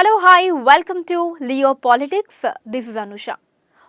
Hello, hi, welcome to Leo Politics. This is Anusha.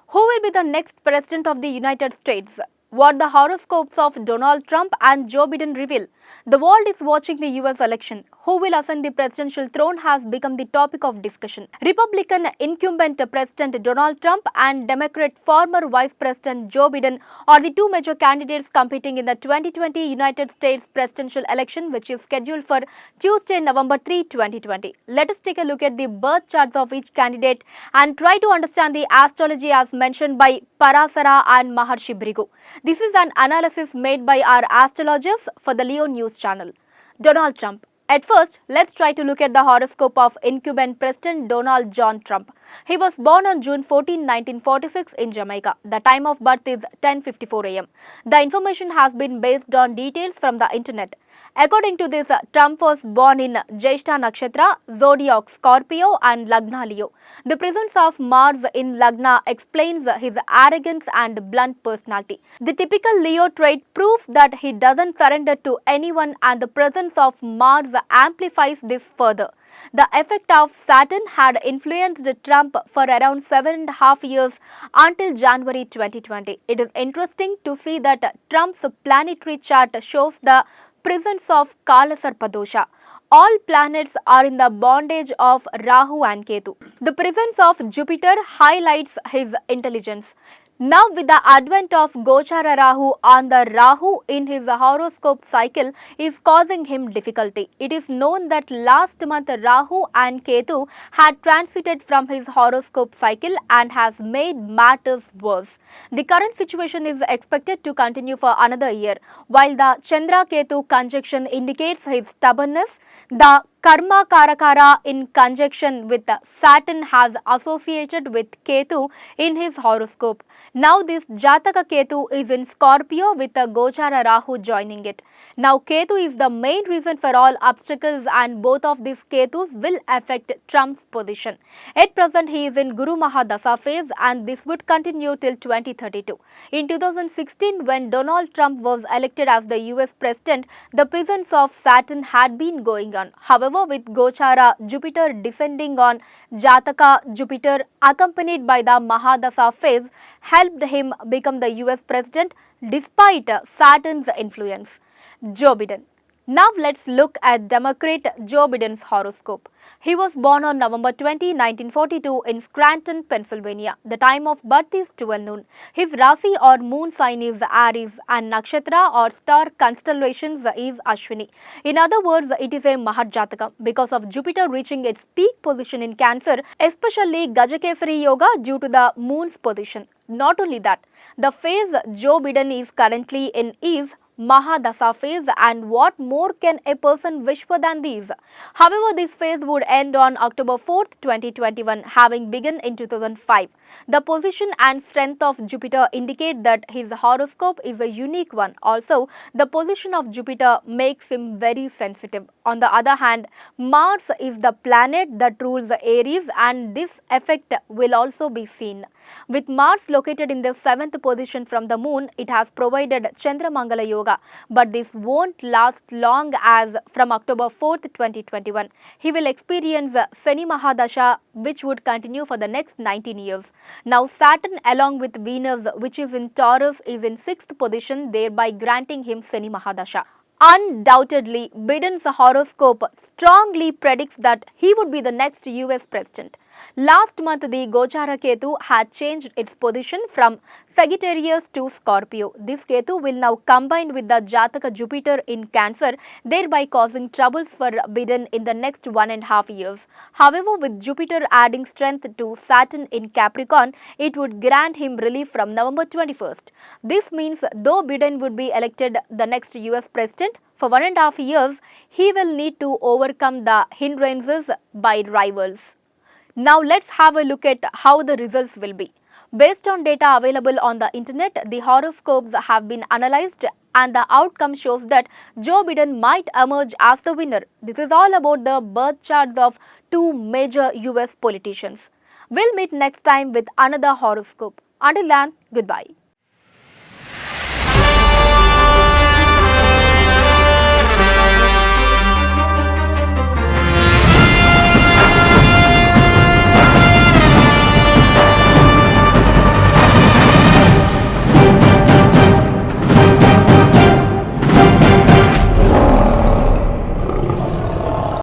Who will be the next president of the United States? What the horoscopes of Donald Trump and Joe Biden reveal. The world is watching the US election. Who will ascend the presidential throne has become the topic of discussion. Republican incumbent President Donald Trump and Democrat former Vice President Joe Biden are the two major candidates competing in the 2020 United States presidential election, which is scheduled for Tuesday, November 3, 2020. Let us take a look at the birth charts of each candidate and try to understand the astrology as mentioned by Parasara and Maharshi Bhrigu. This is an analysis made by our astrologers for the Leo News channel. Donald Trump. At first, let's try to look at the horoscope of incumbent President Donald John Trump. He was born on June 14, 1946 in Jamaica. The time of birth is 10:54 am. The information has been based on details from the internet. According to this, Trump was born in Jyeshta Nakshatra, zodiac Scorpio and Lagna Leo. The presence of Mars in Lagna explains his arrogance and blunt personality. The typical Leo trait proves that he doesn't surrender to anyone, and the presence of Mars amplifies this further. The effect of Saturn had influenced Trump for around 7.5 years until January 2020. It is interesting to see that Trump's planetary chart shows the presence of Kalasarpa dosha. All planets are in the bondage of Rahu and Ketu. The presence of Jupiter highlights his intelligence. Now, with the advent of Gochara Rahu on the Rahu in his horoscope cycle is causing him difficulty. It is known that last month Rahu and Ketu had transited from his horoscope cycle and has made matters worse. The current situation is expected to continue for another year. While the Chandra Ketu conjunction indicates his stubbornness, the Karma Karakara in conjunction with Saturn has associated with Ketu in his horoscope. Now this Jataka Ketu is in Scorpio with a Gochara Rahu joining it. Now Ketu is the main reason for all obstacles, and both of these Ketus will affect Trump's position. At present he is in Guru Mahadasa phase, and this would continue till 2032. In 2016, when Donald Trump was elected as the US president, the presence of Saturn had been going on. However, with Gochara Jupiter descending on Jataka, Jupiter accompanied by the Mahadasa phase helped him become the US president despite Saturn's influence. Joe Biden. Now let's look at Democrat Joe Biden's horoscope. He was born on November 20, 1942 in Scranton, Pennsylvania. The time of birth is 12 noon. His Rasi or moon sign is Aries and Nakshatra or star constellations is Ashwini. In other words, it is a Mahajataka because of Jupiter reaching its peak position in Cancer, especially Gajakesari Yoga due to the moon's position. Not only that, the phase Joe Biden is currently in is Mahadasa phase, and what more can a person wish for than these? However, this phase would end on October 4th, 2021, having begun in 2005. The position and strength of Jupiter indicate that his horoscope is a unique one. Also, the position of Jupiter makes him very sensitive. On the other hand, Mars is the planet that rules Aries, and this effect will also be seen. With Mars located in the 7th position from the moon, it has provided Chandramangala Yoga, but this won't last long, as from October 4th, 2021, he will experience Shani Mahadasha, which would continue for the next 19 years. Now Saturn along with Venus, which is in Taurus, is in 6th position, thereby granting him Shani Mahadasha. Undoubtedly, Biden's horoscope strongly predicts that he would be the next US president. Last month, the Gochara Ketu had changed its position from Sagittarius to Scorpio. This Ketu will now combine with the Jataka Jupiter in Cancer, thereby causing troubles for Biden in the next 1.5 years. However, with Jupiter adding strength to Saturn in Capricorn, it would grant him relief from November 21st. This means though Biden would be elected the next US president, for 1.5 years, he will need to overcome the hindrances by rivals. Now let's have a look at how the results will be. Based on data available on the internet, the horoscopes have been analyzed and the outcome shows that Joe Biden might emerge as the winner. This is all about the birth charts of two major US politicians. We'll meet next time with another horoscope. Until then, goodbye.